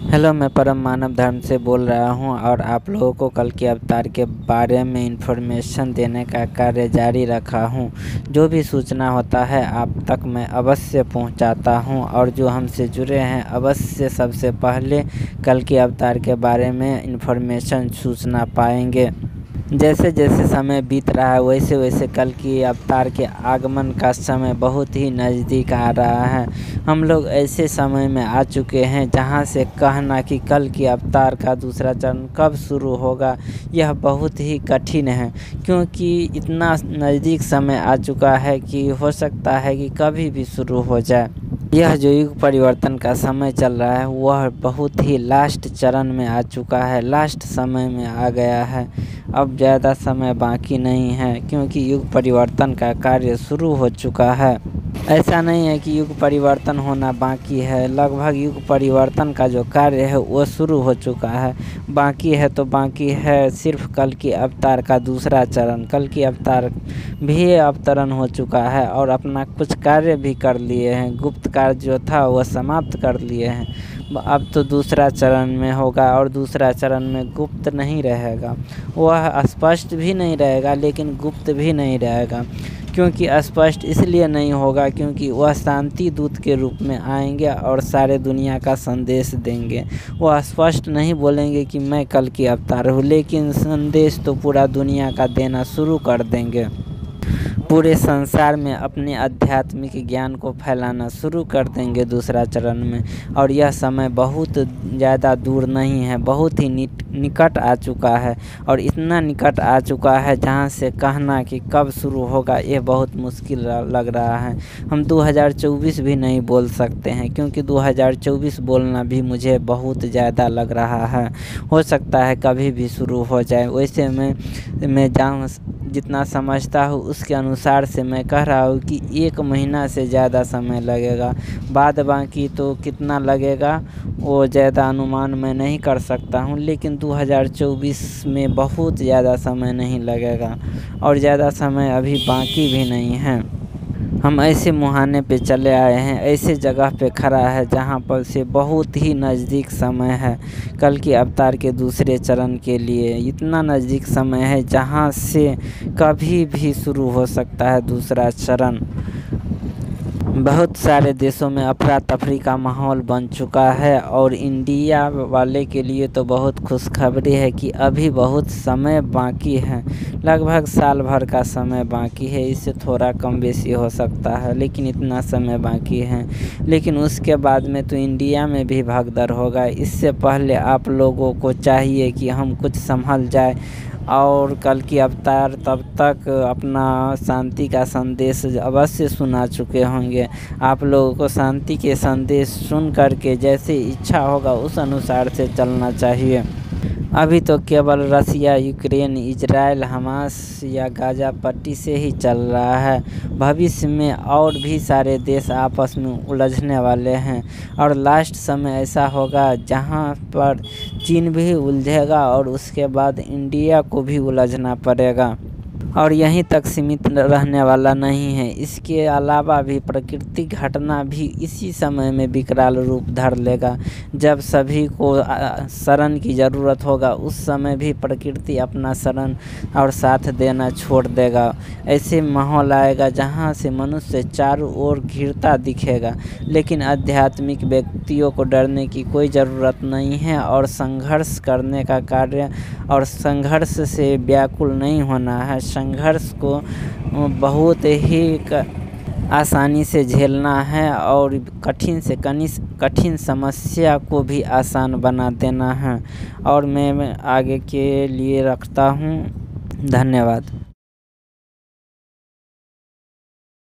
Hello, मैं परम मानव धर्म से बोल रहा हूं और आप लोगों को कल के अवतार के बारे में इन्फॉर्मेशन देने का कार्य जारी रखा हूं। जो भी सूचना होता है आप तक मैं अवश्य पहुंचाता हूं और जो हमसे जुड़े हैं अवश्य सबसे पहले कल के अवतार के बारे में इन्फॉर्मेशन सूचना पाएंगे। जैसे जैसे समय बीत रहा है वैसे वैसे कल की अवतार के आगमन का समय बहुत ही नज़दीक आ रहा है। हम लोग ऐसे समय में आ चुके हैं जहां से कहना कि कल की अवतार का दूसरा चरण कब शुरू होगा यह बहुत ही कठिन है, क्योंकि इतना नज़दीक समय आ चुका है कि हो सकता है कि कभी भी शुरू हो जाए। यह जो युग परिवर्तन का समय चल रहा है वह बहुत ही लास्ट चरण में आ चुका है, लास्ट समय में आ गया है। अब ज़्यादा समय बाकी नहीं है, क्योंकि युग परिवर्तन का कार्य शुरू हो चुका है। ऐसा नहीं है कि युग परिवर्तन होना बाकी है, लगभग युग परिवर्तन का जो कार्य है वो शुरू हो चुका है। बाकी है तो बाकी है सिर्फ कल की अवतार का दूसरा चरण। कल की अवतार भी अवतरण हो चुका है और अपना कुछ कार्य भी कर लिए हैं। गुप्त कार्य जो था वह समाप्त कर लिए हैं। अब तो दूसरा चरण में होगा और दूसरा चरण में गुप्त नहीं रहेगा, वह स्पष्ट भी नहीं रहेगा लेकिन गुप्त भी नहीं रहेगा। क्योंकि स्पष्ट इसलिए नहीं होगा क्योंकि वह शांति दूत के रूप में आएंगे और सारे दुनिया का संदेश देंगे। वह स्पष्ट नहीं बोलेंगे कि मैं कल की अवतार हूँ, लेकिन संदेश तो पूरा दुनिया का देना शुरू कर देंगे। पूरे संसार में अपने आध्यात्मिक ज्ञान को फैलाना शुरू कर देंगे दूसरा चरण में। और यह समय बहुत ज़्यादा दूर नहीं है, बहुत ही निकट आ चुका है और इतना निकट आ चुका है जहां से कहना कि कब शुरू होगा ये बहुत मुश्किल लग रहा है। हम 2024 भी नहीं बोल सकते हैं, क्योंकि 2024 बोलना भी मुझे बहुत ज़्यादा लग रहा है। हो सकता है कभी भी शुरू हो जाए। वैसे मैं जहाँ जितना समझता हूँ उसके अनुसार से मैं कह रहा हूँ कि 1 महीना से ज़्यादा समय लगेगा। बाद बाकी तो कितना लगेगा वो ज़्यादा अनुमान मैं नहीं कर सकता हूँ, लेकिन 2024 में बहुत ज़्यादा समय नहीं लगेगा और ज़्यादा समय अभी बाकी भी नहीं है। हम ऐसे मुहाने पे चले आए हैं, ऐसे जगह पे खड़ा है जहाँ पर से बहुत ही नज़दीक समय है कल की अवतार के दूसरे चरण के लिए। इतना नज़दीक समय है जहाँ से कभी भी शुरू हो सकता है दूसरा चरण। बहुत सारे देशों में अफरा तफरी का माहौल बन चुका है और इंडिया वाले के लिए तो बहुत खुशखबरी है कि अभी बहुत समय बाकी है। लगभग साल भर का समय बाकी है, इससे थोड़ा कम बेसी हो सकता है लेकिन इतना समय बाकी है। लेकिन उसके बाद में तो इंडिया में भी भगदड़ होगा। इससे पहले आप लोगों को चाहिए कि हम कुछ संभल जाए और कल की अवतार तब तक अपना शांति का संदेश अवश्य सुना चुके होंगे। आप लोगों को शांति के संदेश सुन करके जैसे इच्छा होगा उस अनुसार से चलना चाहिए। अभी तो केवल रसिया, यूक्रेन, इजराइल, हमास या गाज़ा पट्टी से ही चल रहा है। भविष्य में और भी सारे देश आपस में उलझने वाले हैं और लास्ट समय ऐसा होगा जहां पर चीन भी उलझेगा और उसके बाद इंडिया को भी उलझना पड़ेगा। और यहीं तक सीमित रहने वाला नहीं है, इसके अलावा भी प्राकृतिक घटना भी इसी समय में विकराल रूप धर लेगा। जब सभी को शरण की ज़रूरत होगा उस समय भी प्रकृति अपना शरण और साथ देना छोड़ देगा। ऐसे माहौल आएगा जहां से मनुष्य चारों ओर घिरता दिखेगा, लेकिन आध्यात्मिक व्यक्तियों को डरने की कोई ज़रूरत नहीं है और संघर्ष करने का कार्य और संघर्ष से व्याकुल नहीं होना है। संघर्ष को बहुत ही आसानी से झेलना है और कठिन से कठिन समस्या को भी आसान बना देना है। और मैं आगे के लिए रखता हूँ। धन्यवाद।